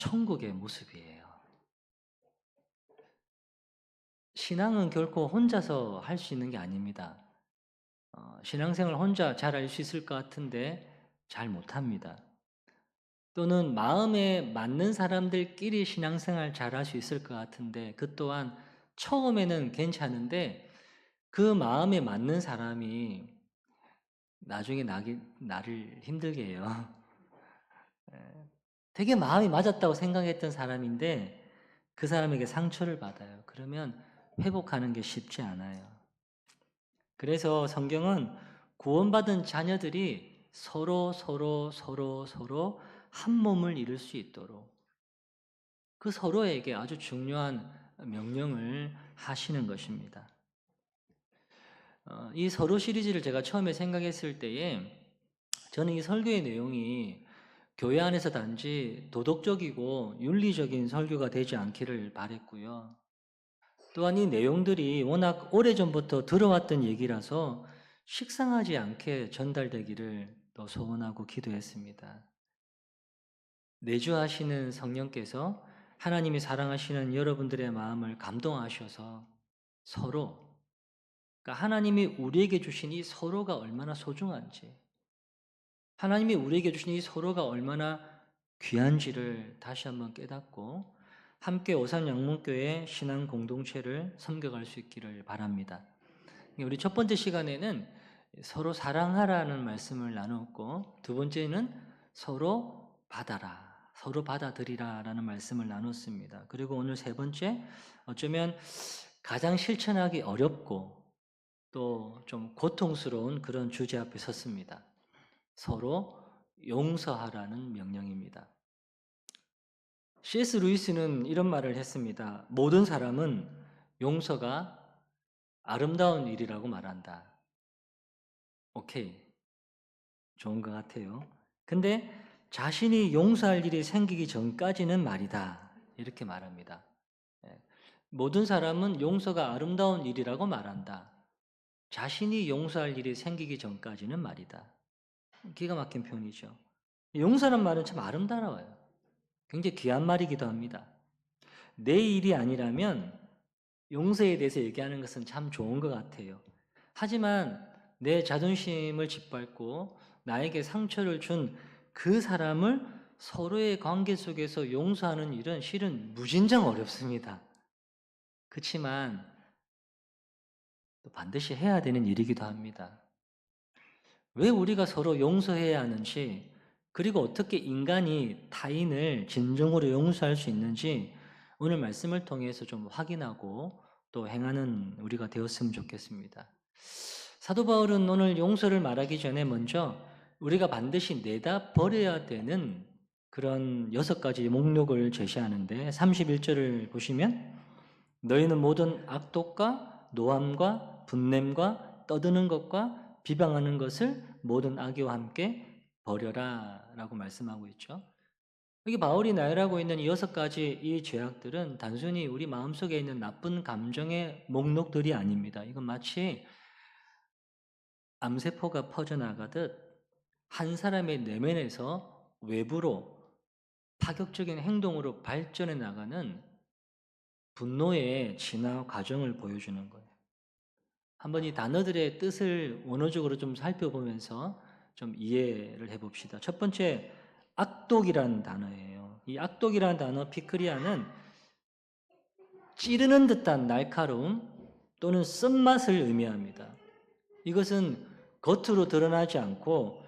천국의 모습이에요. 신앙은 결코 혼자서 할 수 있는 게 아닙니다. 신앙생활 혼자 잘 할 수 있을 것 같은데 잘 못합니다. 또는 마음에 맞는 사람들끼리 신앙생활 잘 할 수 있을 것 같은데 그 또한 처음에는 괜찮은데 그 마음에 맞는 사람이 나중에 나를 힘들게 해요. 되게 마음이 맞았다고 생각했던 사람인데 그 사람에게 상처를 받아요. 그러면 회복하는 게 쉽지 않아요. 그래서 성경은 구원받은 자녀들이 서로 한 몸을 이룰 수 있도록 그 서로에게 아주 중요한 명령을 하시는 것입니다. 이 서로 시리즈를 제가 처음에 생각했을 때에 저는 이 설교의 내용이 교회 안에서 단지 도덕적이고 윤리적인 설교가 되지 않기를 바랬고요. 또한 이 내용들이 워낙 오래전부터 들어왔던 얘기라서 식상하지 않게 전달되기를 또 소원하고 기도했습니다. 내주하시는 성령께서 하나님이 사랑하시는 여러분들의 마음을 감동하셔서 서로, 그러니까 하나님이 우리에게 주신 이 서로가 얼마나 소중한지, 하나님이 우리에게 주신 이 서로가 얼마나 귀한지를 다시 한번 깨닫고 함께 오산양문교회 신앙 공동체를 섬겨갈 수 있기를 바랍니다. 우리 첫 번째 시간에는 서로 사랑하라는 말씀을 나누었고 두 번째는 서로 받아라, 서로 받아들이라라는 말씀을 나눴습니다. 그리고 오늘 세 번째, 어쩌면 가장 실천하기 어렵고 또 좀 고통스러운 그런 주제 앞에 섰습니다. 서로 용서하라는 명령입니다. C.S. 루이스는 이런 말을 했습니다. 모든 사람은 용서가 아름다운 일이라고 말한다. 오케이. 좋은 것 같아요. 근데 자신이 용서할 일이 생기기 전까지는 말이다. 이렇게 말합니다. 예. 모든 사람은 용서가 아름다운 일이라고 말한다. 자신이 용서할 일이 생기기 전까지는 말이다. 기가 막힌 표현이죠. 용서란 말은 참 아름다워요. 굉장히 귀한 말이기도 합니다. 내 일이 아니라면 용서에 대해서 얘기하는 것은 참 좋은 것 같아요. 하지만 내 자존심을 짓밟고 나에게 상처를 준 그 사람을 서로의 관계 속에서 용서하는 일은 실은 무진장 어렵습니다. 그렇지만 또 반드시 해야 되는 일이기도 합니다. 왜 우리가 서로 용서해야 하는지, 그리고 어떻게 인간이 타인을 진정으로 용서할 수 있는지 오늘 말씀을 통해서 좀 확인하고 또 행하는 우리가 되었으면 좋겠습니다. 사도 바울은 오늘 용서를 말하기 전에 먼저 우리가 반드시 내다 버려야 되는 그런 6가지 목록을 제시하는데 31절을 보시면 너희는 모든 악독과 노함과 분냄과 떠드는 것과 비방하는 것을 모든 악의와 함께 버려라 라고 말씀하고 있죠. 여기 바울이 나열하고 있는 이 6가지 이 죄악들은 단순히 우리 마음속에 있는 나쁜 감정의 목록들이 아닙니다. 이건 마치 암세포가 퍼져나가듯 한 사람의 내면에서 외부로 파격적인 행동으로 발전해 나가는 분노의 진화 과정을 보여주는 거예요. 한번 이 단어들의 뜻을 원어적으로 좀 살펴보면서 좀 이해를 해봅시다. 첫 번째, 악독이라는 단어예요. 이 악독이라는 단어, 피크리아는 찌르는 듯한 날카로움 또는 쓴맛을 의미합니다. 이것은 겉으로 드러나지 않고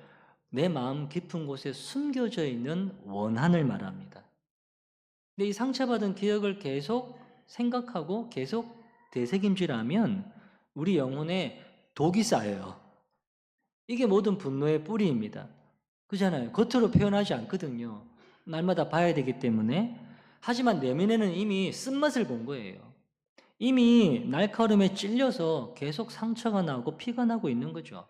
내 마음 깊은 곳에 숨겨져 있는 원한을 말합니다. 근데 이 상처받은 기억을 계속 생각하고 계속 되새김질하면 우리 영혼에 독이 쌓여요. 이게 모든 분노의 뿌리입니다. 그잖아요. 겉으로 표현하지 않거든요. 날마다 봐야 되기 때문에. 하지만 내면에는 이미 쓴맛을 본 거예요. 이미 날카로움에 찔려서 계속 상처가 나고 피가 나고 있는 거죠.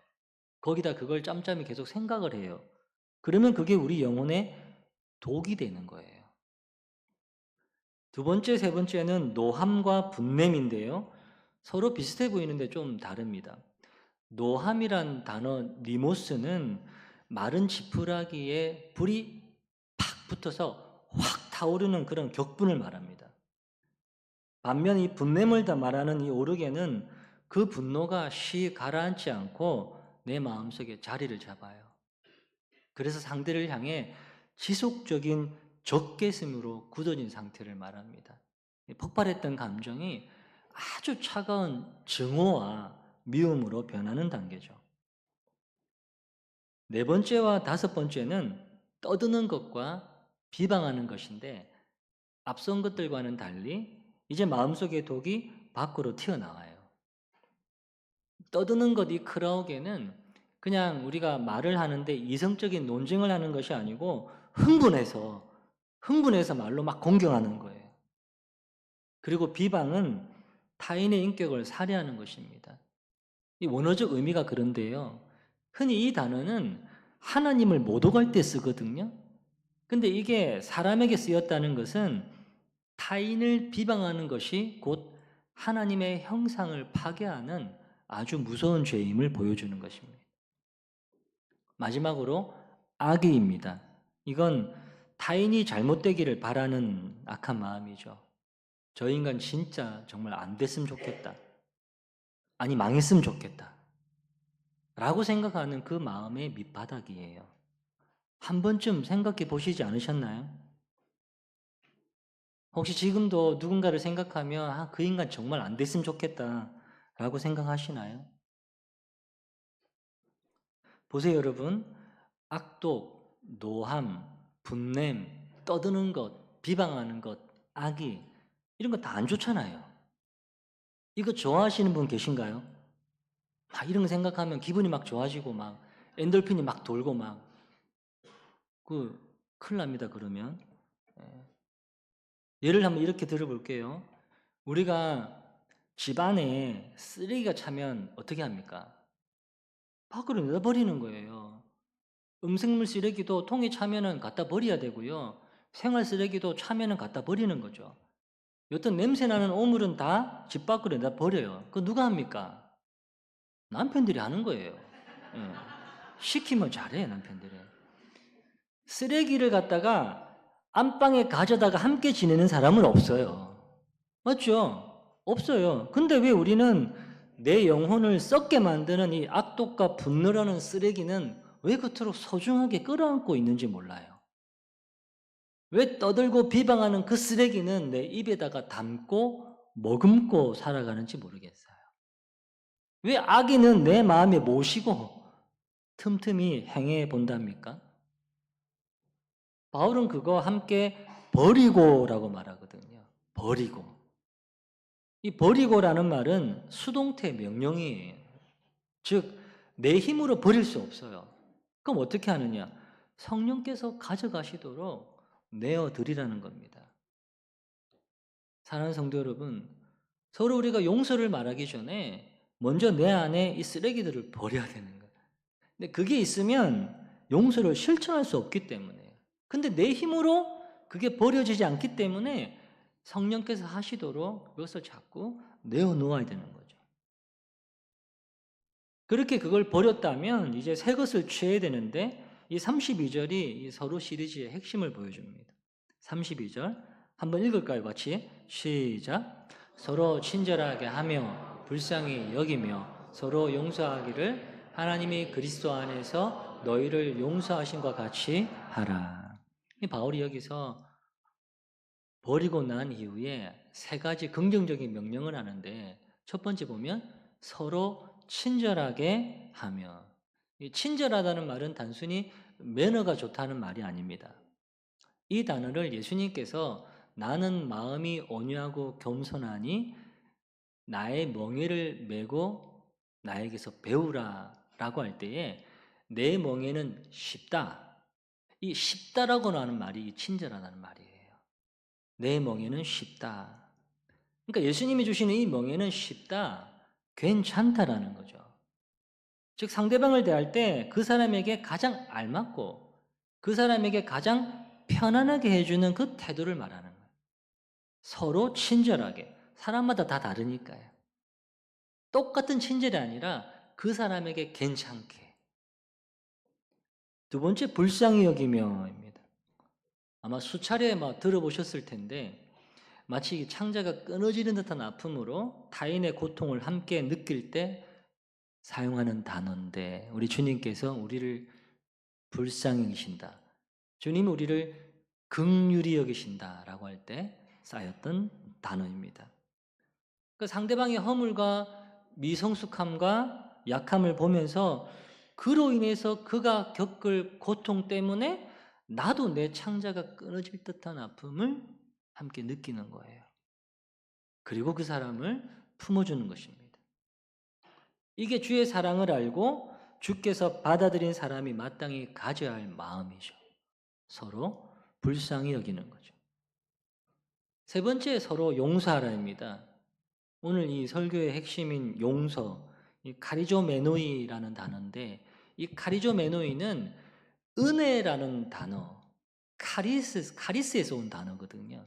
거기다 그걸 짬짬이 계속 생각을 해요. 그러면 그게 우리 영혼에 독이 되는 거예요. 두 번째, 세 번째는 노함과 분냄인데요. 서로 비슷해 보이는데 좀 다릅니다. 노함이란 단어 니모스는 마른 지푸라기에 불이 팍 붙어서 확 타오르는 그런 격분을 말합니다. 반면 이 분냄을 다 말하는 이 오르게는 그 분노가 쉬 가라앉지 않고 내 마음속에 자리를 잡아요. 그래서 상대를 향해 지속적인 적개심으로 굳어진 상태를 말합니다. 폭발했던 감정이 아주 차가운 증오와 미움으로 변하는 단계죠. 네 번째와 다섯 번째는 떠드는 것과 비방하는 것인데 앞선 것들과는 달리 이제 마음속의 독이 밖으로 튀어나와요. 떠드는 것, 이 크라우게는 그냥 우리가 말을 하는데 이성적인 논쟁을 하는 것이 아니고 흥분해서 말로 막 공격하는 거예요. 그리고 비방은 타인의 인격을 살해하는 것입니다. 이 원어적 의미가 그런데요. 흔히 이 단어는 하나님을 모독할 때 쓰거든요. 근데 이게 사람에게 쓰였다는 것은 타인을 비방하는 것이 곧 하나님의 형상을 파괴하는 아주 무서운 죄임을 보여주는 것입니다. 마지막으로 악의입니다. 이건 타인이 잘못되기를 바라는 악한 마음이죠. 저 인간 진짜 정말 안 됐으면 좋겠다. 아니 망했으면 좋겠다. 라고 생각하는 그 마음의 밑바닥이에요. 한 번쯤 생각해 보시지 않으셨나요? 혹시 지금도 누군가를 생각하면 아, 그 인간 정말 안 됐으면 좋겠다 라고 생각하시나요? 보세요 여러분. 악독, 노함, 분냄, 떠드는 것, 비방하는 것, 악의 이런 거 다 안 좋잖아요. 이거 좋아하시는 분 계신가요? 막 이런 거 생각하면 기분이 막 좋아지고 막 엔돌핀이 막 돌고 막 큰일 납니다 그러면. 예를 한번 이렇게 들어볼게요. 우리가 집안에 쓰레기가 차면 어떻게 합니까? 밖으로 내버리는 거예요. 음식물 쓰레기도 통에 차면은 갖다 버려야 되고요. 생활 쓰레기도 차면은 갖다 버리는 거죠. 여튼 냄새 나는 오물은 다 집 밖으로 내다 버려요. 그거 누가 합니까? 남편들이 하는 거예요. 예. 시키면 잘해 남편들이. 쓰레기를 갖다가 안방에 가져다가 함께 지내는 사람은 없어요. 맞죠? 없어요. 근데 왜 우리는 내 영혼을 썩게 만드는 이 악독과 분노라는 쓰레기는 왜 그토록 소중하게 끌어안고 있는지 몰라요. 왜 떠들고 비방하는 그 쓰레기는 내 입에다가 담고 머금고 살아가는지 모르겠어요. 왜 악인은 내 마음에 모시고 틈틈이 행해 본답니까? 바울은 그거 함께 버리고라고 말하거든요. 버리고. 이 버리고라는 말은 수동태 명령이에요. 즉, 내 힘으로 버릴 수 없어요. 그럼 어떻게 하느냐? 성령께서 가져가시도록 내어드리라는 겁니다. 사랑하는 성도 여러분, 서로 우리가 용서를 말하기 전에 먼저 내 안에 이 쓰레기들을 버려야 되는 거예요. 근데 그게 있으면 용서를 실천할 수 없기 때문에. 근데 내 힘으로 그게 버려지지 않기 때문에 성령께서 하시도록 그것을 자꾸 내어놓아야 되는 거죠. 그렇게 그걸 버렸다면 이제 새 것을 취해야 되는데 이 32절이 서로 시리즈의 핵심을 보여줍니다. 32절 한번 읽을까요? 같이 시작. 서로 친절하게 하며 불쌍히 여기며 서로 용서하기를 하나님이 그리스도 안에서 너희를 용서하신과 같이 하라. 이 바울이 여기서 버리고 난 이후에 세 가지 긍정적인 명령을 하는데 첫 번째 보면 서로 친절하게 하며, 이 친절하다는 말은 단순히 매너가 좋다는 말이 아닙니다. 이 단어를 예수님께서 나는 마음이 온유하고 겸손하니 나의 멍에를 메고 나에게서 배우라 라고 할 때에 내 멍에는 쉽다. 이 쉽다라고 하는 말이 친절하다는 말이에요. 내 멍에는 쉽다. 그러니까 예수님이 주시는 이 멍에는 쉽다, 괜찮다라는 거죠. 즉 상대방을 대할 때 그 사람에게 가장 알맞고 그 사람에게 가장 편안하게 해주는 그 태도를 말하는 거예요. 서로 친절하게. 사람마다 다 다르니까요. 똑같은 친절이 아니라 그 사람에게 괜찮게. 두 번째 불쌍히 여기며입니다. 아마 수차례 들어보셨을 텐데 마치 창자가 끊어지는 듯한 아픔으로 타인의 고통을 함께 느낄 때 사용하는 단어인데 우리 주님께서 우리를 불쌍히 여기신다. 주님 우리를 긍휼히 여기신다라고 할 때 쌓였던 단어입니다. 그 상대방의 허물과 미성숙함과 약함을 보면서 그로 인해서 그가 겪을 고통 때문에 나도 내 창자가 끊어질 듯한 아픔을 함께 느끼는 거예요. 그리고 그 사람을 품어주는 것입니다. 이게 주의 사랑을 알고 주께서 받아들인 사람이 마땅히 가져야 할 마음이죠. 서로 불쌍히 여기는 거죠. 세 번째, 서로 용서하라입니다. 오늘 이 설교의 핵심인 용서, 이 카리조메노이라는 단어인데 이 카리조메노이는 은혜라는 단어, 카리스에서 온 단어거든요.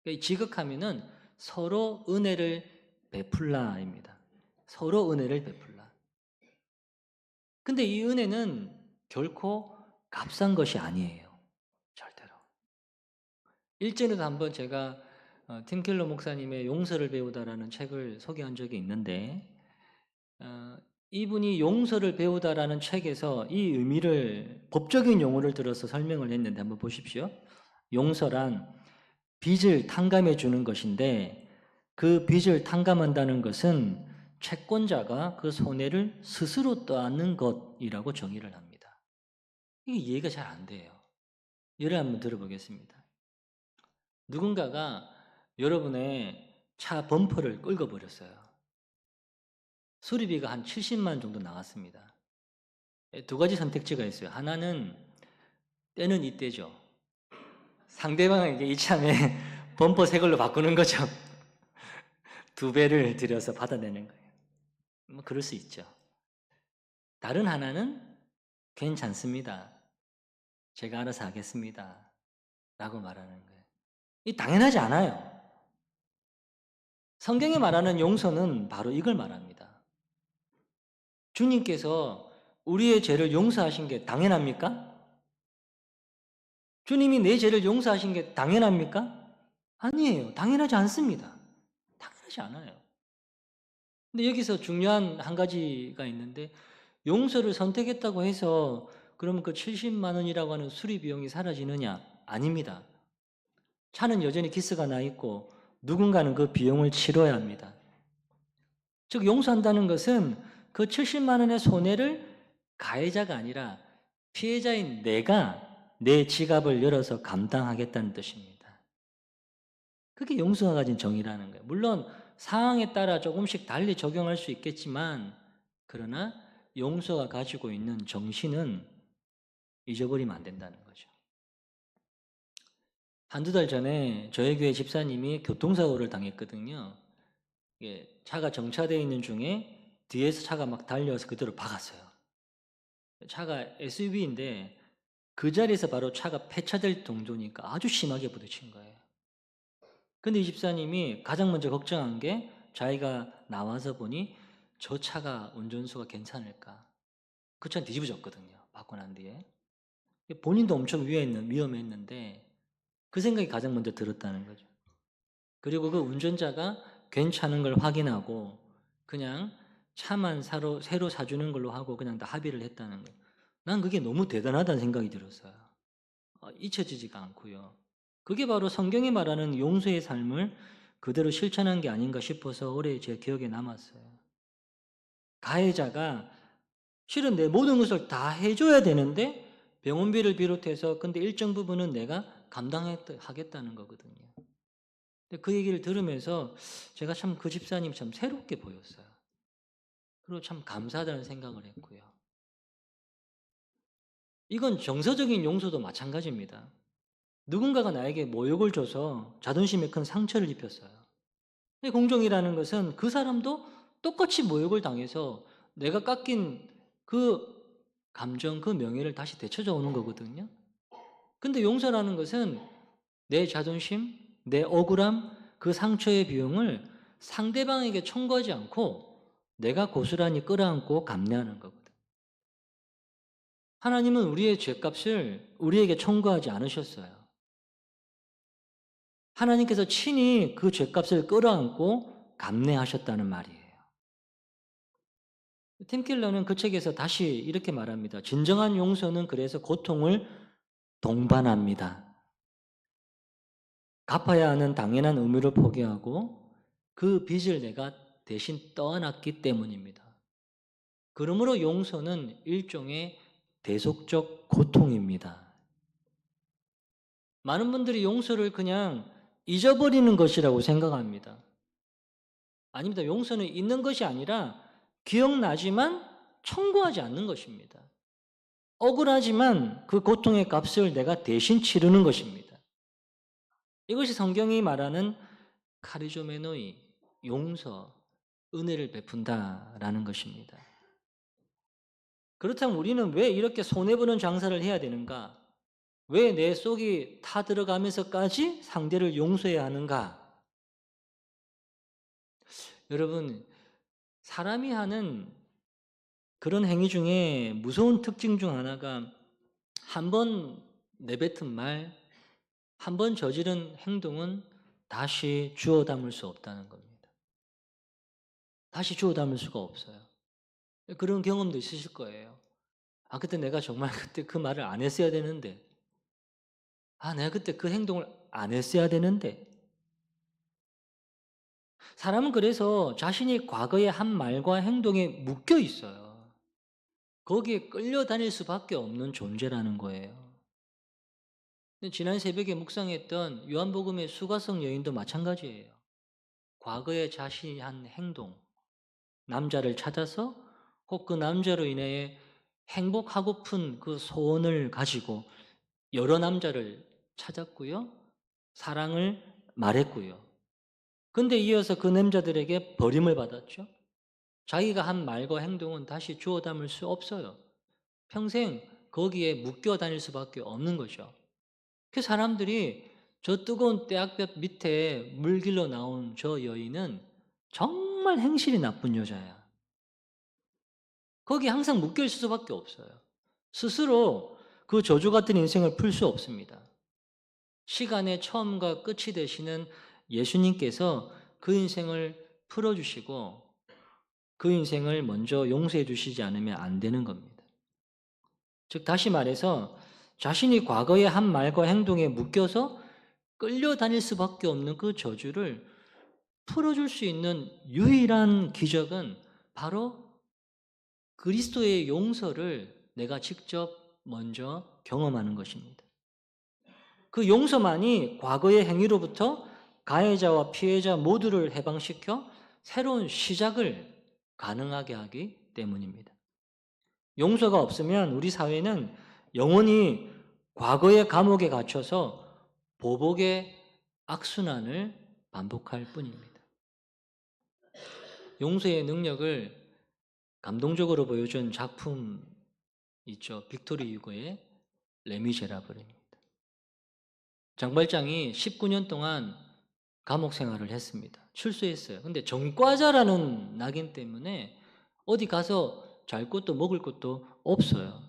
그러니까 지극하면은 서로 은혜를 베풀라입니다. 서로 은혜를 베풀라. 근데 이 은혜는 결코 값싼 것이 아니에요. 절대로. 일전에도 한번 제가 팀 켈러 목사님의 용서를 배우다라는 책을 소개한 적이 있는데 이분이 용서를 배우다라는 책에서 이 의미를 법적인 용어를 들어서 설명을 했는데 한번 보십시오. 용서란 빚을 탕감해 주는 것인데 그 빚을 탕감한다는 것은 채권자가 그 손해를 스스로 떠안는 것이라고 정의를 합니다. 이게 이해가 잘 안 돼요. 예를 한번 들어보겠습니다. 누군가가 여러분의 차 범퍼를 긁어버렸어요. 수리비가 한 70만 정도 나왔습니다. 두 가지 선택지가 있어요. 하나는 때는 이때죠. 상대방에게 이참에 범퍼 새 걸로 바꾸는 거죠. 두 배를 들여서 받아내는 거예요. 그럴 수 있죠. 다른 하나는 괜찮습니다. 제가 알아서 하겠습니다. 라고 말하는 거예요. 이 당연하지 않아요. 성경이 말하는 용서는 바로 이걸 말합니다. 주님께서 우리의 죄를 용서하신 게 당연합니까? 주님이 내 죄를 용서하신 게 당연합니까? 아니에요. 당연하지 않습니다. 당연하지 않아요. 근데 여기서 중요한 한 가지가 있는데 용서를 선택했다고 해서 그러면 그 70만 원이라고 하는 수리 비용이 사라지느냐? 아닙니다. 차는 여전히 기스가 나 있고 누군가는 그 비용을 치러야 합니다. 즉 용서한다는 것은 그 70만 원의 손해를 가해자가 아니라 피해자인 내가 내 지갑을 열어서 감당하겠다는 뜻입니다. 그게 용서가 가진 정의라는 거예요. 물론 상황에 따라 조금씩 달리 적용할 수 있겠지만 그러나 용서가 가지고 있는 정신은 잊어버리면 안 된다는 거죠. 한두 달 전에 저희 교회 집사님이 교통사고를 당했거든요. 차가 정차되어 있는 중에 뒤에서 차가 막 달려서 그대로 박았어요. 차가 SUV인데 그 자리에서 바로 차가 폐차될 정도니까 아주 심하게 부딪힌 거예요. 근데 이 집사님이 가장 먼저 걱정한 게 자기가 나와서 보니 저 차가 운전수가 괜찮을까? 그 차는 뒤집어졌거든요. 받고 난 뒤에. 본인도 엄청 위험했는데 그 생각이 가장 먼저 들었다는 거죠. 그리고 그 운전자가 괜찮은 걸 확인하고 그냥 차만 새로 사주는 걸로 하고 그냥 다 합의를 했다는 거예요. 난 그게 너무 대단하다는 생각이 들었어요. 잊혀지지가 않고요. 그게 바로 성경이 말하는 용서의 삶을 그대로 실천한 게 아닌가 싶어서 오래 제 기억에 남았어요. 가해자가 실은 내 모든 것을 다 해줘야 되는데 병원비를 비롯해서 근데 일정 부분은 내가 감당하겠다는 거거든요. 근데 그 얘기를 들으면서 제가 참 그 집사님 참 새롭게 보였어요. 그리고 참 감사하다는 생각을 했고요. 이건 정서적인 용서도 마찬가지입니다. 누군가가 나에게 모욕을 줘서 자존심에 큰 상처를 입혔어요. 공정이라는 것은 그 사람도 똑같이 모욕을 당해서 내가 깎인 그 감정, 그 명예를 다시 되찾아 오는 거거든요. 근데 용서라는 것은 내 자존심, 내 억울함, 그 상처의 비용을 상대방에게 청구하지 않고 내가 고스란히 끌어안고 감내하는 거거든요. 하나님은 우리의 죄값을 우리에게 청구하지 않으셨어요. 하나님께서 친히 그 죄값을 끌어안고 감내하셨다는 말이에요. 팀 켈러는 그 책에서 다시 이렇게 말합니다. 진정한 용서는 그래서 고통을 동반합니다. 갚아야 하는 당연한 의무를 포기하고 그 빚을 내가 대신 떠안았기 때문입니다. 그러므로 용서는 일종의 대속적 고통입니다. 많은 분들이 용서를 그냥 잊어버리는 것이라고 생각합니다. 아닙니다. 용서는 잊는 것이 아니라 기억나지만 청구하지 않는 것입니다. 억울하지만 그 고통의 값을 내가 대신 치르는 것입니다. 이것이 성경이 말하는 카리조메노이, 용서, 은혜를 베푼다라는 것입니다. 그렇다면 우리는 왜 이렇게 손해보는 장사를 해야 되는가? 왜 내 속이 타들어가면서까지 상대를 용서해야 하는가? 여러분, 사람이 하는 그런 행위 중에 무서운 특징 중 하나가 한 번 내뱉은 말, 한 번 저지른 행동은 다시 주워 담을 수 없다는 겁니다. 다시 주워 담을 수가 없어요. 그런 경험도 있으실 거예요. 아, 그때 내가 정말 그때 그 말을 안 했어야 되는데. 아, 내가 그때 그 행동을 안 했어야 되는데. 사람은 그래서 자신이 과거에 한 말과 행동에 묶여 있어요. 거기에 끌려다닐 수밖에 없는 존재라는 거예요. 지난 새벽에 묵상했던 요한복음의 수가성 여인도 마찬가지예요. 과거에 자신이 한 행동, 남자를 찾아서 혹 그 남자로 인해 행복하고픈 그 소원을 가지고 여러 남자를 찾았고요. 사랑을 말했고요. 근데 이어서 그 남자들에게 버림을 받았죠. 자기가 한 말과 행동은 다시 주워 담을 수 없어요. 평생 거기에 묶여 다닐 수밖에 없는 거죠. 그 사람들이 저 뜨거운 떼약볕 밑에 물길로 나온 저 여인은 정말 행실이 나쁜 여자야. 거기 항상 묶여 있을 수밖에 없어요. 스스로 그 저주 같은 인생을 풀 수 없습니다. 시간의 처음과 끝이 되시는 예수님께서 그 인생을 풀어주시고 그 인생을 먼저 용서해 주시지 않으면 안 되는 겁니다. 즉 다시 말해서 자신이 과거의 한 말과 행동에 묶여서 끌려다닐 수밖에 없는 그 저주를 풀어줄 수 있는 유일한 기적은 바로 그리스도의 용서를 내가 직접 먼저 경험하는 것입니다. 그 용서만이 과거의 행위로부터 가해자와 피해자 모두를 해방시켜 새로운 시작을 가능하게 하기 때문입니다. 용서가 없으면 우리 사회는 영원히 과거의 감옥에 갇혀서 보복의 악순환을 반복할 뿐입니다. 용서의 능력을 감동적으로 보여준 작품 있죠. 빅토르 유고의 레미제라블입니다. 장발장이 19년 동안 감옥 생활을 했습니다. 출소했어요. 근데 전과자라는 낙인 때문에 어디 가서 잘 것도 먹을 것도 없어요.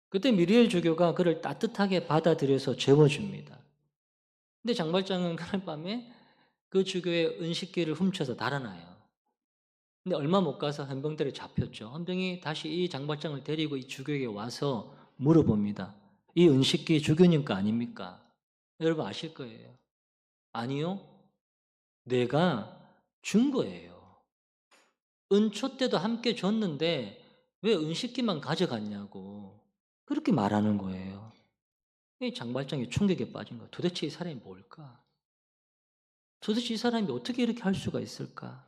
그때 미리엘 주교가 그를 따뜻하게 받아들여서 재워줍니다. 근데 장발장은 그날 밤에 그 주교의 은식기를 훔쳐서 달아나요. 근데 얼마 못 가서 헌병들에 잡혔죠. 헌병이 다시 이 장발장을 데리고 이 주교에게 와서 물어봅니다. 이 은식기 주교님 거 아닙니까? 여러분 아실 거예요. 아니요. 내가 준 거예요. 은초 때도 함께 줬는데 왜 은식기만 가져갔냐고 그렇게 말하는 거예요. 이 장발장이 충격에 빠진 거예요. 도대체 이 사람이 뭘까? 도대체 이 사람이 어떻게 이렇게 할 수가 있을까?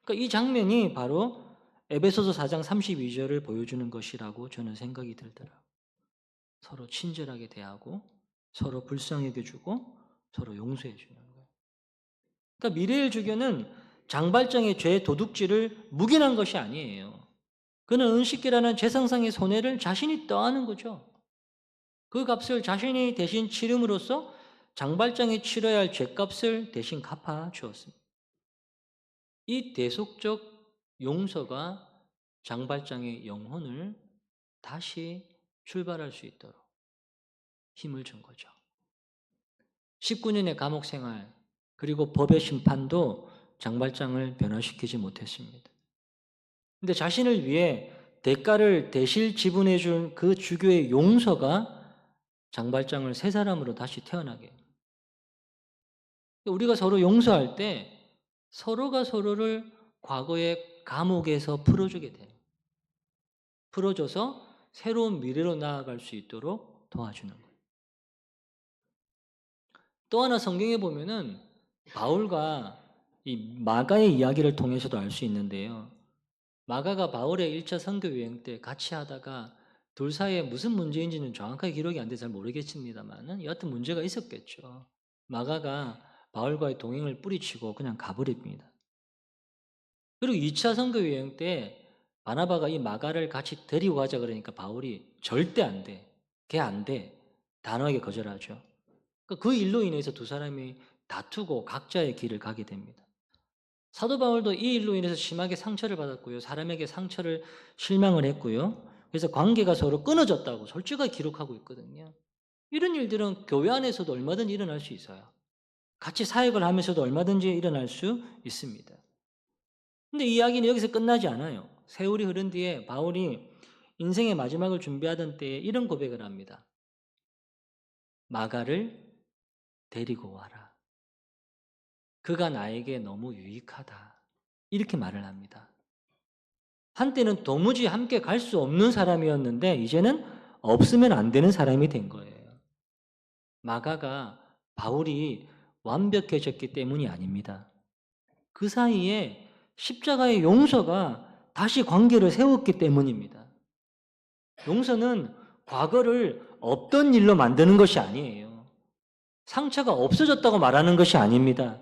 그러니까 이 장면이 바로 에베소서 4장 32절을 보여주는 것이라고 저는 생각이 들더라고요. 서로 친절하게 대하고 서로 불쌍하게 주고 서로 용서해 주는 거예요. 그러니까 미레엘 주교는 장발장의 죄 도둑질을 묵인한 것이 아니에요. 그는 은식기라는 재상상의 손해를 자신이 떠안은 거죠. 그 값을 자신이 대신 치름으로써 장발장이 치러야 할 죄값을 대신 갚아 주었습니다. 이 대속적 용서가 장발장의 영혼을 다시 출발할 수 있도록 힘을 준 거죠. 19년의 감옥 생활, 그리고 법의 심판도 장발장을 변화시키지 못했습니다. 근데 자신을 위해 대가를 대실 지불해 준 그 주교의 용서가 장발장을 새 사람으로 다시 태어나게 해요. 우리가 서로 용서할 때 서로가 서로를 과거의 감옥에서 풀어주게 돼요. 풀어줘서 새로운 미래로 나아갈 수 있도록 도와주는 거예요. 또 하나 성경에 보면은 바울과 이 마가의 이야기를 통해서도 알 수 있는데요. 마가가 바울의 1차 선교 여행 때 같이 하다가 둘 사이에 무슨 문제인지는 정확하게 기록이 안 돼서 잘 모르겠습니다만은 여하튼 문제가 있었겠죠. 마가가 바울과의 동행을 뿌리치고 그냥 가버립니다. 그리고 2차 선교 여행 때 바나바가 이 마가를 같이 데리고 가자 그러니까 바울이 절대 안 돼. 걔 안 돼. 단호하게 거절하죠. 그 일로 인해서 두 사람이 다투고 각자의 길을 가게 됩니다. 사도 바울도 이 일로 인해서 심하게 상처를 받았고요. 사람에게 상처를 실망을 했고요. 그래서 관계가 서로 끊어졌다고 솔직하게 기록하고 있거든요. 이런 일들은 교회 안에서도 얼마든지 일어날 수 있어요. 같이 사역을 하면서도 얼마든지 일어날 수 있습니다. 근데 이야기는 여기서 끝나지 않아요. 세월이 흐른 뒤에 바울이 인생의 마지막을 준비하던 때에 이런 고백을 합니다. 마가를 데리고 와라. 그가 나에게 너무 유익하다. 이렇게 말을 합니다. 한때는 도무지 함께 갈 수 없는 사람이었는데 이제는 없으면 안 되는 사람이 된 거예요. 마가가 바울이 완벽해졌기 때문이 아닙니다. 그 사이에 십자가의 용서가 다시 관계를 세웠기 때문입니다. 용서는 과거를 없던 일로 만드는 것이 아니에요. 상처가 없어졌다고 말하는 것이 아닙니다.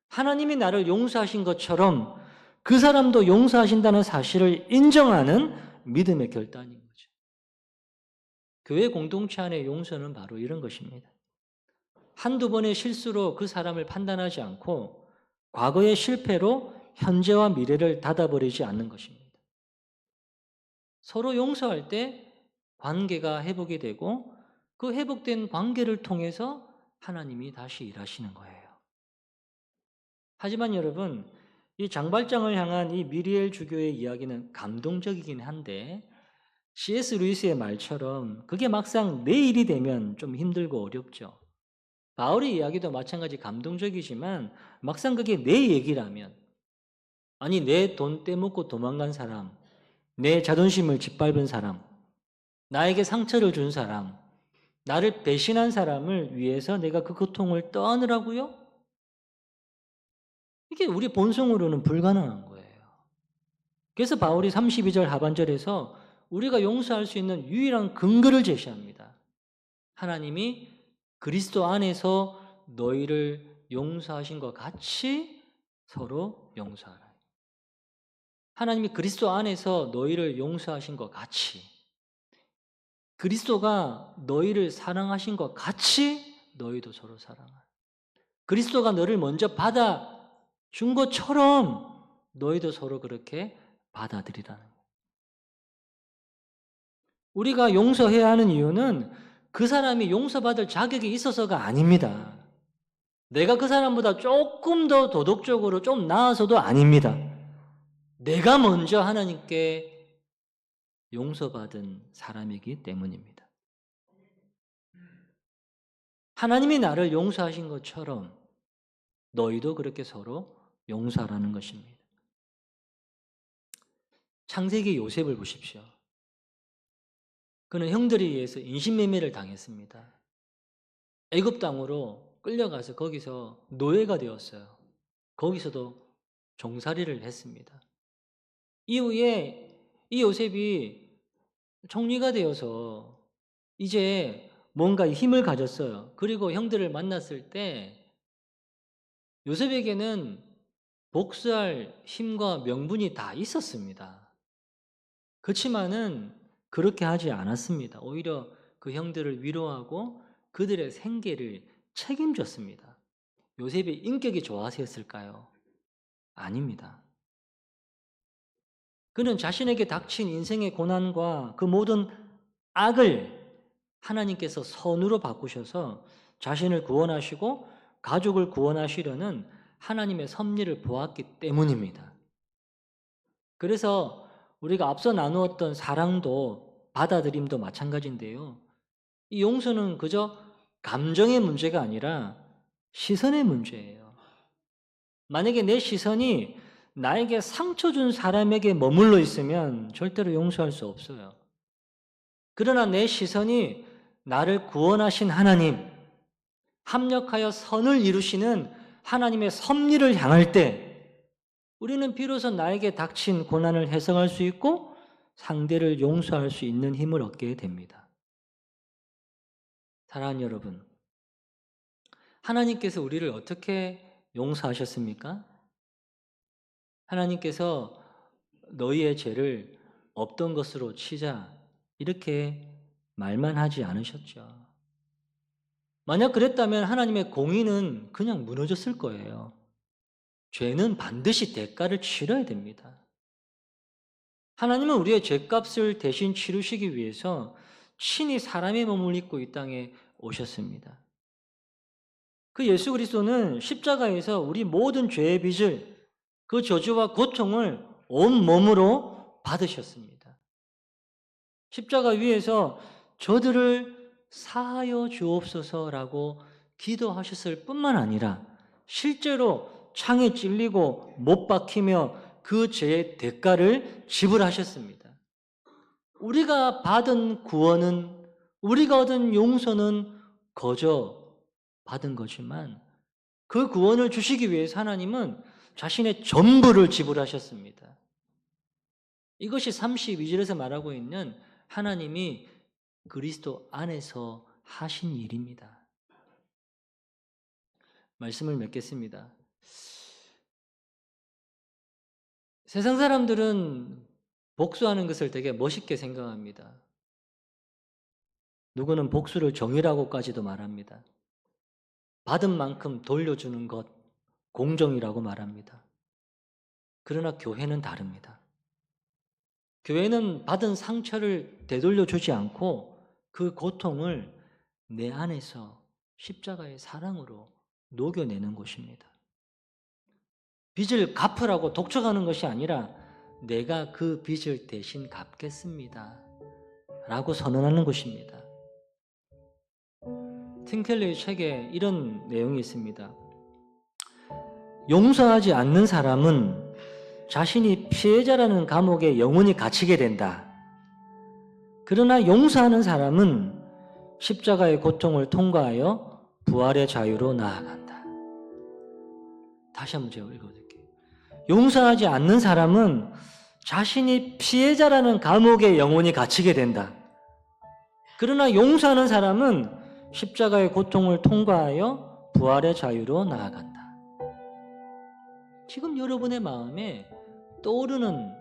하나님이 나를 용서하신 것처럼 그 사람도 용서하신다는 사실을 인정하는 믿음의 결단인 거죠. 교회 공동체 안의 용서는 바로 이런 것입니다. 한두 번의 실수로 그 사람을 판단하지 않고 과거의 실패로 현재와 미래를 닫아버리지 않는 것입니다. 서로 용서할 때 관계가 회복이 되고 그 회복된 관계를 통해서 하나님이 다시 일하시는 거예요. 하지만 여러분, 이 장발장을 향한 이 미리엘 주교의 이야기는 감동적이긴 한데 C.S. 루이스의 말처럼 그게 막상 내 일이 되면 좀 힘들고 어렵죠. 바울의 이야기도 마찬가지 감동적이지만 막상 그게 내 얘기라면 아니 내 돈 떼먹고 도망간 사람, 내 자존심을 짓밟은 사람, 나에게 상처를 준 사람, 나를 배신한 사람을 위해서 내가 그 고통을 떠안으라고요? 이게 우리 본성으로는 불가능한 거예요. 그래서 바울이 32절 하반절에서 우리가 용서할 수 있는 유일한 근거를 제시합니다. 하나님이 그리스도 안에서 너희를 용서하신 것 같이 서로 용서하라. 하나님이 그리스도 안에서 너희를 용서하신 것 같이 그리스도가 너희를 사랑하신 것 같이 너희도 서로 사랑하라. 그리스도가 너를 먼저 받아준 것처럼 너희도 서로 그렇게 받아들이라는 거예요. 우리가 용서해야 하는 이유는 그 사람이 용서받을 자격이 있어서가 아닙니다. 내가 그 사람보다 조금 더 도덕적으로 좀 나아서도 아닙니다. 내가 먼저 하나님께 용서받은 사람이기 때문입니다. 하나님이 나를 용서하신 것처럼 너희도 그렇게 서로 용서하라는 것입니다. 창세기 요셉을 보십시오. 그는 형들에 의해서 인신매매를 당했습니다. 애굽 땅으로 끌려가서 거기서 노예가 되었어요. 거기서도 종살이를 했습니다. 이후에 이 요셉이 총리가 되어서 이제 뭔가 힘을 가졌어요. 그리고 형들을 만났을 때 요셉에게는 복수할 힘과 명분이 다 있었습니다. 그렇지만은 그렇게 하지 않았습니다. 오히려 그 형들을 위로하고 그들의 생계를 책임졌습니다. 요셉이 인격이 좋아서 했을까요? 아닙니다. 그는 자신에게 닥친 인생의 고난과 그 모든 악을 하나님께서 선으로 바꾸셔서 자신을 구원하시고 가족을 구원하시려는 하나님의 섭리를 보았기 때문입니다. 그래서 우리가 앞서 나누었던 사랑도 받아들임도 마찬가지인데요. 이 용서는 그저 감정의 문제가 아니라 시선의 문제예요. 만약에 내 시선이 나에게 상처 준 사람에게 머물러 있으면 절대로 용서할 수 없어요. 그러나 내 시선이 나를 구원하신 하나님, 합력하여 선을 이루시는 하나님의 섭리를 향할 때 우리는 비로소 나에게 닥친 고난을 해석할 수 있고 상대를 용서할 수 있는 힘을 얻게 됩니다. 사랑하는 여러분, 하나님께서 우리를 어떻게 용서하셨습니까? 하나님께서 너희의 죄를 없던 것으로 치자 이렇게 말만 하지 않으셨죠. 만약 그랬다면 하나님의 공의는 그냥 무너졌을 거예요. 죄는 반드시 대가를 치러야 됩니다. 하나님은 우리의 죄값을 대신 치르시기 위해서 친히 사람의 몸을 입고 이 땅에 오셨습니다. 그 예수 그리스도는 십자가에서 우리 모든 죄의 빚을, 그 저주와 고통을 온 몸으로 받으셨습니다. 십자가 위에서 저들을 사하여 주옵소서라고 기도하셨을 뿐만 아니라 실제로 창에 찔리고 못 박히며 그 죄의 대가를 지불하셨습니다. 우리가 받은 구원은, 우리가 얻은 용서는 거저 받은 거지만 그 구원을 주시기 위해서 하나님은 자신의 전부를 지불하셨습니다. 이것이 32절에서 말하고 있는 하나님이 그리스도 안에서 하신 일입니다. 말씀을 맺겠습니다. 세상 사람들은 복수하는 것을 되게 멋있게 생각합니다. 누구는 복수를 정의라고까지도 말합니다. 받은 만큼 돌려주는 것, 공정이라고 말합니다. 그러나 교회는 다릅니다. 교회는 받은 상처를 되돌려주지 않고 그 고통을 내 안에서 십자가의 사랑으로 녹여내는 곳입니다. 빚을 갚으라고 독촉하는 것이 아니라 내가 그 빚을 대신 갚겠습니다 라고 선언하는 것입니다. 팀켈러의 책에 이런 내용이 있습니다. 용서하지 않는 사람은 자신이 피해자라는 감옥에 영원히 갇히게 된다. 그러나 용서하는 사람은 십자가의 고통을 통과하여 부활의 자유로 나아간다. 다시 한번 제가 읽어드릴게요. 용서하지 않는 사람은 자신이 피해자라는 감옥에 영원히 갇히게 된다. 그러나 용서하는 사람은 십자가의 고통을 통과하여 부활의 자유로 나아간다. 지금 여러분의 마음에 떠오르는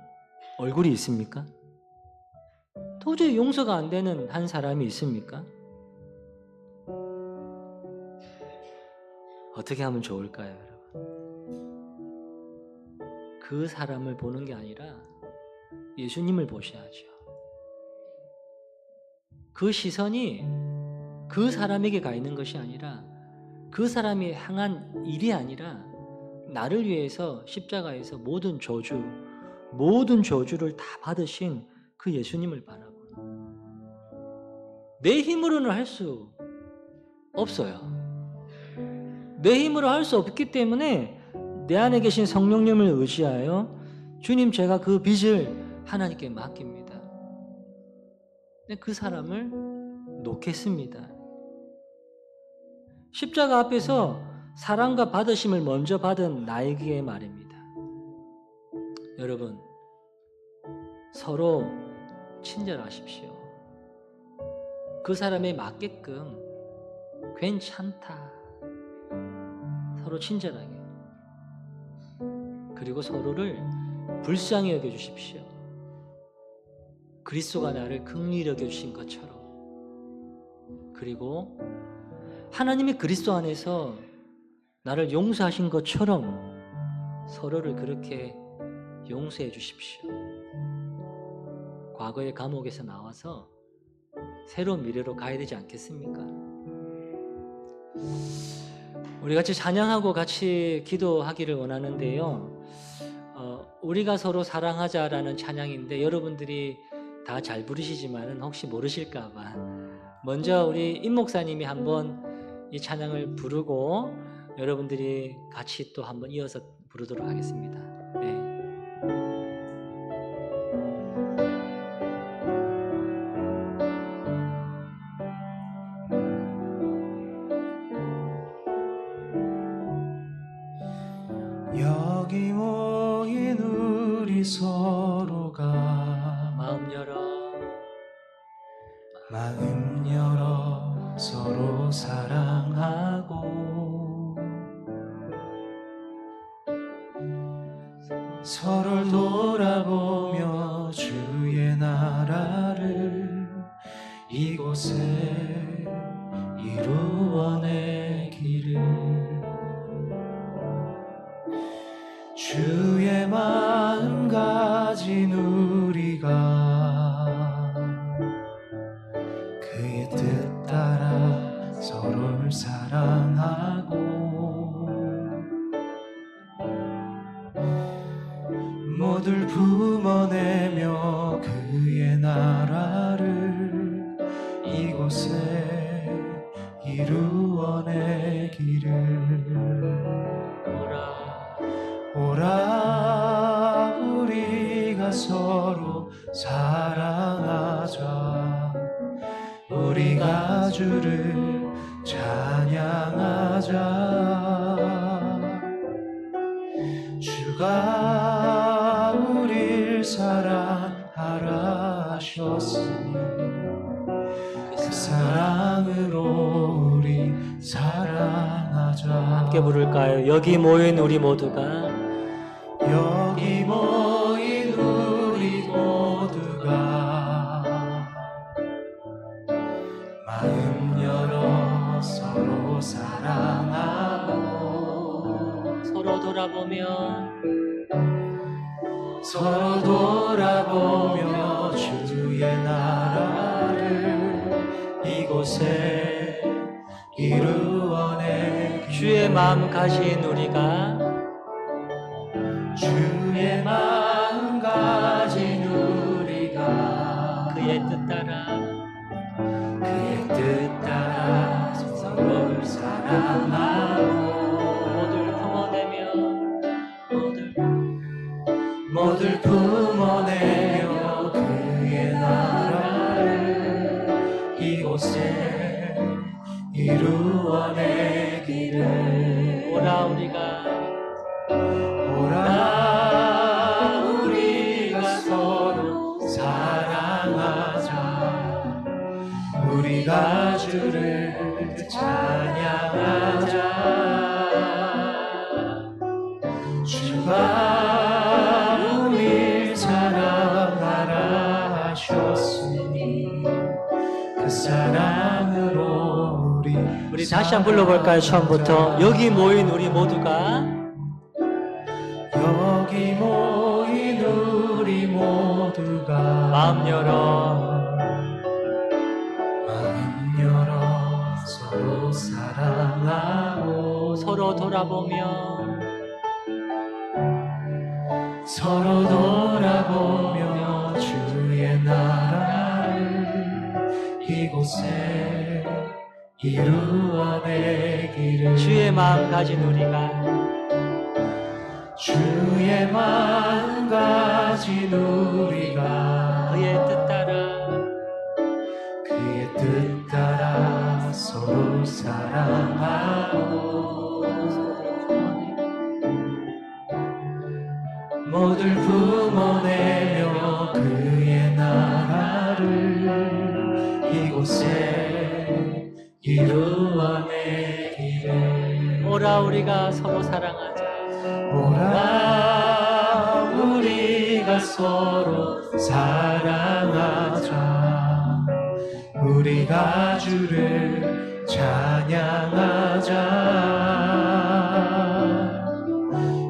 얼굴이 있습니까? 도저히 용서가 안 되는 한 사람이 있습니까? 어떻게 하면 좋을까요, 여러분? 그 사람을 보는 게 아니라 예수님을 보셔야죠. 그 시선이 그 사람에게 가 있는 것이 아니라 그 사람이 향한 일이 아니라 나를 위해서 십자가에서 모든 저주를 다 받으신 그 예수님을 바라고 내 힘으로는 할 수 없어요. 내 힘으로 할 수 없기 때문에 내 안에 계신 성령님을 의지하여 주님 제가 그 빚을 하나님께 맡깁니다. 그 사람을 놓겠습니다. 십자가 앞에서 사랑과 받으심을 먼저 받은 나에게 말입니다. 여러분, 서로 친절하십시오. 그 사람에 맞게끔 괜찮다. 서로 친절하게. 그리고 서로를 불쌍히 여겨주십시오. 그리스도가 나를 긍휼히 여겨주신 것처럼. 그리고 하나님이 그리스도 안에서 나를 용서하신 것처럼 서로를 그렇게 용서해 주십시오. 과거의 감옥에서 나와서 새로운 미래로 가야 되지 않겠습니까? 우리 같이 찬양하고 같이 기도하기를 원하는데요. 우리가 서로 사랑하자라는 찬양인데 여러분들이 다 잘 부르시지만은 혹시 모르실까봐 먼저 우리 임 목사님이 한번 이 찬양을 부르고 여러분들이 같이 또 한번 이어서 부르도록 하겠습니다. 네. 여기 모인 우리 서로가 마음 열어 서로 사랑하고 서로를 돌아보며 주의 나라를 이곳에 이루어내기를 주의 마음 가진 우리가 그의 뜻 따라 서로를 사랑하고 모두를 품어내며 그의 나라를 이곳에 이루어내기를 오라 우리가 서로 사랑하자 우리가 주를 찬양하자 주가 우릴 사랑하라 하셨으니 그 사랑으로 우리 사랑하자. 함께 부를까요? 여기 모인 우리 모두가 여기 모인 우리 모두가 마음 열어 서로 사랑하고 서로 돌아보며 주의 나라를 이곳에 이루어내 주의 마음 가진 우리가 주의 마음 가진 우리가 그의 뜻 따라 서로를 사랑하고 모두를 품어내며 그의 나라를 이곳에 이루어내기를 오라 우리가 서로 사랑하자 우리가 주를 찬양하자 주가 우릴 사랑하라 하셨으니 그 사랑으로 우리 다시 한번 불러볼까요? 처음부터 여기 모인 우리 모두가 여기 모인 우리 모두가 마음 열어 서로 사랑하고 서로 돌아보며 주의 나라를 이곳에 이루어내기를 주의 마음 가진 우리가 그의 뜻 따라 서로 사랑하고 모두를 품어내며 그의 나라를 이곳에 이루어내기를 오라 우리가 서로 사랑하자 오라 우리가 서로 사랑하자 우리가 주를 찬양하자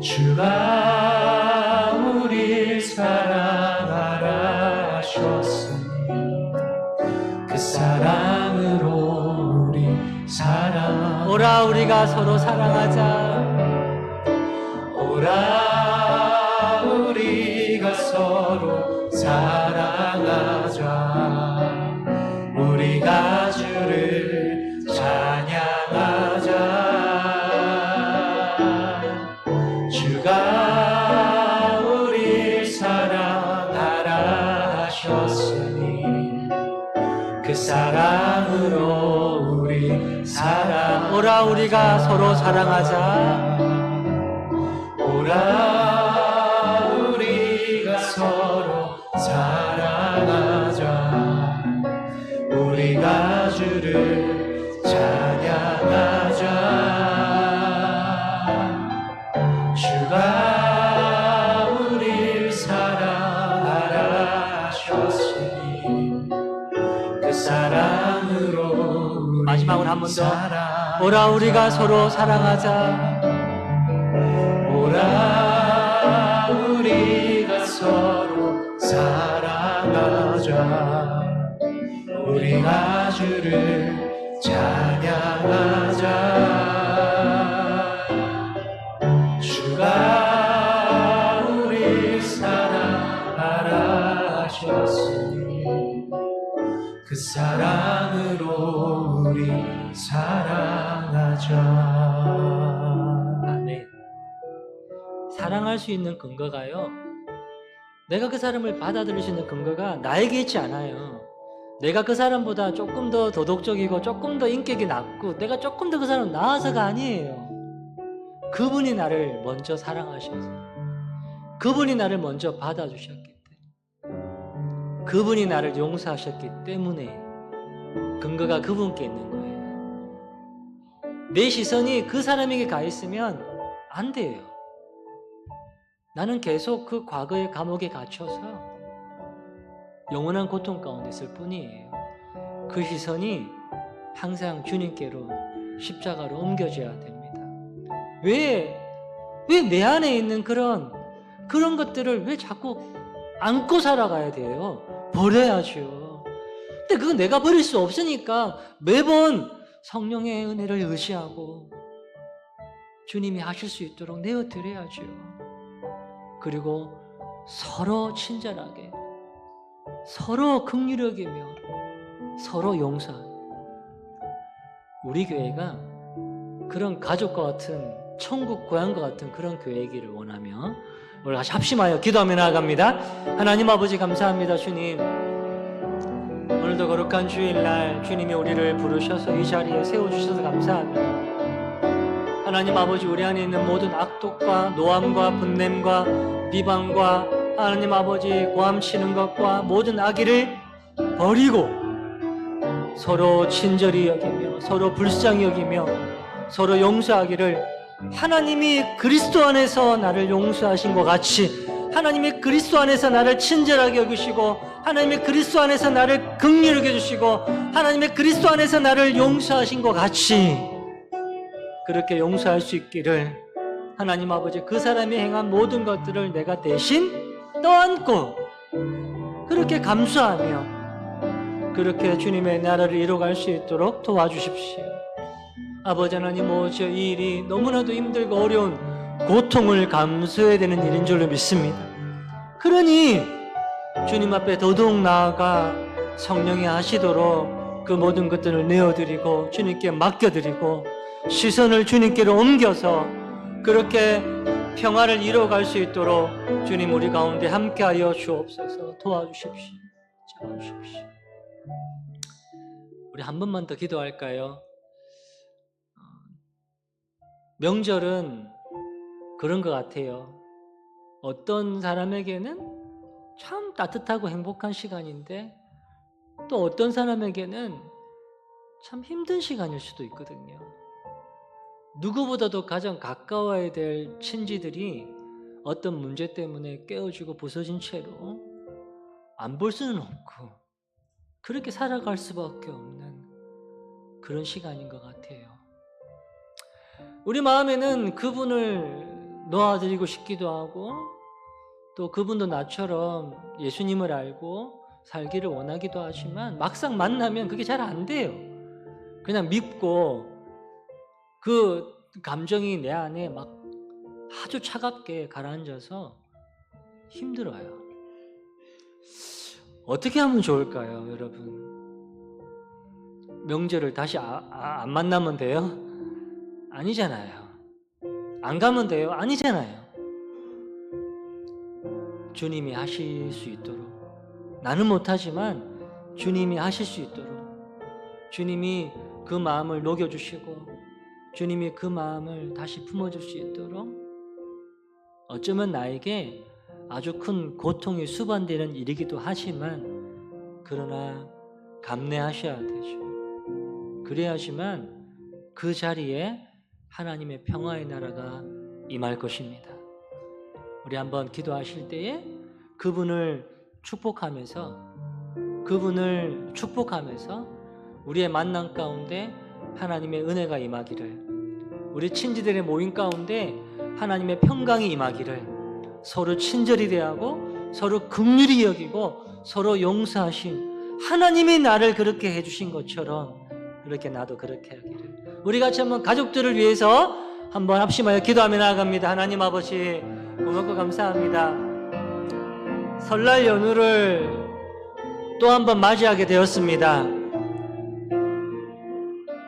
주가 우릴 사랑하라 하셨으니 그 사랑으로 우리 사랑 오라 우리가 서로 사랑하자. 오라 우리가 서로 사랑하자. 우리가 주를 찬양하자. 주가 우릴 사랑하라 하셨으니 그 사랑으로 우리 사랑. 오라 우리가 서로 사랑하자. 오라 우리가 서로 사랑하자. 우리가 주를 찬양하자. 주가 우릴 사랑하라 하셨으니 그 사랑으로 마지막으로 한 번 더. 오라 우리가 서로 사랑하자. 오라 우리가 서로 사랑하자. 우리가 주를 찬양하자. 주가 우릴 사랑하라 하셨으니 그 사랑으로 우리 사랑하자. 아멘. 사랑할 수 있는 근거가요, 내가 그 사람을 받아들일 수 있는 근거가 나에게 있지 않아요. 내가 그 사람보다 조금 더 도덕적이고 조금 더 인격이 낮고 내가 조금 더 그 사람 나아서가 아니에요. 그분이 나를 먼저 사랑하셔서, 그분이 나를 먼저 받아주셨기 때문에, 그분이 나를 용서하셨기 때문에 근거가 그분께 있는 거예요. 내 시선이 그 사람에게 가 있으면 안 돼요. 나는 계속 그 과거의 감옥에 갇혀서 영원한 고통 가운데 있을 뿐이에요. 그 시선이 항상 주님께로, 십자가로 옮겨져야 됩니다. 왜 내 안에 있는 그런 것들을 왜 자꾸 안고 살아가야 돼요? 버려야죠. 근데 그건 내가 버릴 수 없으니까 매번 성령의 은혜를 의지하고 주님이 하실 수 있도록 내어드려야죠. 그리고 서로 친절하게, 서로 긍휼히 여기며 서로 용서하는, 우리 교회가 그런 가족과 같은, 천국 고향과 같은 그런 교회이기를 원하며 오늘 다시 합심하여 기도하며 나아갑니다. 하나님 아버지 감사합니다. 주님, 오늘도 거룩한 주일날 주님이 우리를 부르셔서 이 자리에 세워주셔서 감사합니다. 하나님 아버지, 우리 안에 있는 모든 악독과 노함과 분냄과 비방과 하나님 아버지 고함치는 것과 모든 악의를 버리고 서로 친절히 여기며 서로 불쌍히 여기며 서로 용서하기를, 하나님이 그리스도 안에서 나를 용서하신 것 같이 하나님이 그리스도 안에서 나를 친절하게 여기시고 하나님의 그리스도 안에서 나를 긍휼히 여겨주시고 하나님의 그리스도 안에서 나를 용서하신 것 같이 그렇게 용서할 수 있기를, 하나님 아버지, 그 사람이 행한 모든 것들을 내가 대신 떠안고 그렇게 감수하며 그렇게 주님의 나라를 이뤄갈 수 있도록 도와주십시오. 아버지 하나님, 오저 이 일이 너무나도 힘들고 어려운 고통을 감수해야 되는 일인 줄로 믿습니다. 그러니 주님 앞에 더더욱 나아가 성령이 하시도록 그 모든 것들을 내어드리고 주님께 맡겨드리고 시선을 주님께로 옮겨서 그렇게 평화를 이뤄갈 수 있도록 주님 우리 가운데 함께하여 주옵소서. 도와주십시오. 도와주십시오. 우리 한 번만 더 기도할까요? 명절은 그런 것 같아요. 어떤 사람에게는 참 따뜻하고 행복한 시간인데 또 어떤 사람에게는 참 힘든 시간일 수도 있거든요. 누구보다도 가장 가까워야 될 친지들이 어떤 문제 때문에 깨어지고 부서진 채로 안 볼 수는 없고 그렇게 살아갈 수밖에 없는 그런 시간인 것 같아요. 우리 마음에는 그분을 놓아드리고 싶기도 하고 또 그분도 나처럼 예수님을 알고 살기를 원하기도 하지만 막상 만나면 그게 잘 안 돼요. 그냥 믿고 그 감정이 내 안에 막 아주 차갑게 가라앉아서 힘들어요. 어떻게 하면 좋을까요, 여러분? 명절을 다시 안 만나면 돼요? 아니잖아요. 안 가면 돼요? 아니잖아요. 주님이 하실 수 있도록, 나는 못하지만 주님이 하실 수 있도록, 주님이 그 마음을 녹여주시고 주님이 그 마음을 다시 품어줄 수 있도록, 어쩌면 나에게 아주 큰 고통이 수반되는 일이기도 하지만 그러나 감내하셔야 되죠. 그래야지만 그 자리에 하나님의 평화의 나라가 임할 것입니다. 우리 한번 기도하실 때에 그분을 축복하면서 우리의 만남 가운데 하나님의 은혜가 임하기를, 우리 친지들의 모임 가운데 하나님의 평강이 임하기를, 서로 친절히 대하고 서로 긍휼히 여기고 서로 용서하신 하나님이 나를 그렇게 해주신 것처럼 그렇게 나도 그렇게 하기를, 우리 같이 한번 가족들을 위해서 한번 합심하여 기도하며 나아갑니다. 하나님 아버지, 고맙고 감사합니다. 설날 연휴를 또 한번 맞이하게 되었습니다.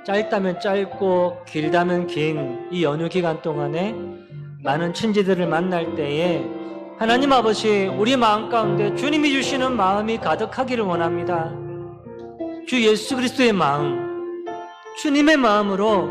짧다면 짧고 길다면 긴 이 연휴 기간 동안에 많은 친지들을 만날 때에 하나님 아버지, 우리 마음 가운데 주님이 주시는 마음이 가득하기를 원합니다. 주 예수 그리스도의 마음, 주님의 마음으로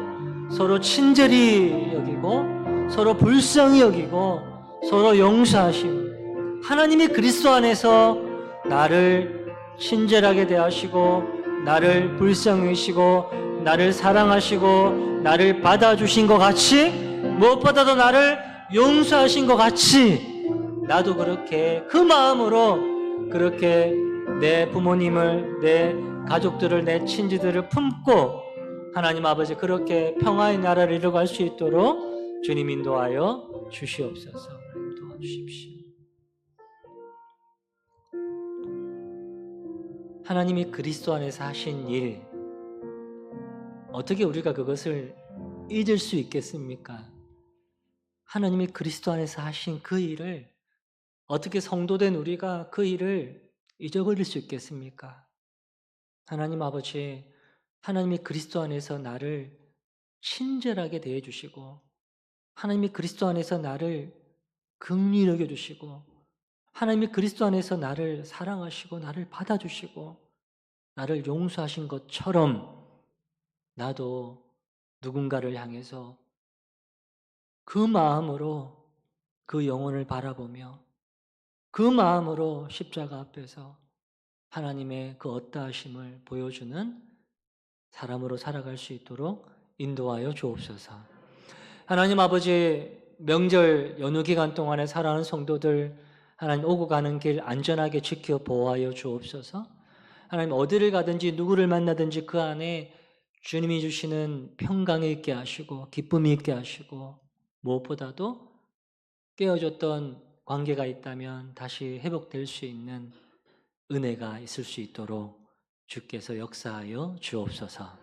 서로 친절히 여기고 서로 불쌍히 여기고 서로 용서하심, 하나님이 그리스도 안에서 나를 친절하게 대하시고 나를 불쌍히 여기시고 나를 사랑하시고 나를 받아주신 것 같이, 무엇보다도 나를 용서하신 것 같이 나도 그렇게 그 마음으로 그렇게 내 부모님을, 내 가족들을, 내 친지들을 품고 하나님 아버지 그렇게 평화의 나라를 이루어갈 수 있도록 주님 인도하여 주시옵소서. 도와주십시오. 하나님이 그리스도 안에서 하신 일, 어떻게 우리가 그것을 잊을 수 있겠습니까? 하나님이 그리스도 안에서 하신 그 일을 어떻게 성도된 우리가 그 일을 잊어버릴 수 있겠습니까? 하나님 아버지, 하나님이 그리스도 안에서 나를 친절하게 대해주시고 하나님이 그리스도 안에서 나를 긍휼히 여겨주시고 하나님이 그리스도 안에서 나를 사랑하시고 나를 받아주시고 나를 용서하신 것처럼 나도 누군가를 향해서 그 마음으로 그 영혼을 바라보며 그 마음으로 십자가 앞에서 하나님의 그 어떠하심을 보여주는 사람으로 살아갈 수 있도록 인도하여 주옵소서. 하나님 아버지, 명절 연휴 기간 동안에 살아가는 성도들 하나님 오고 가는 길 안전하게 지켜 보호하여 주옵소서. 하나님 어디를 가든지 누구를 만나든지 그 안에 주님이 주시는 평강이 있게 하시고 기쁨이 있게 하시고 무엇보다도 깨어졌던 관계가 있다면 다시 회복될 수 있는 은혜가 있을 수 있도록 주께서 역사하여 주옵소서.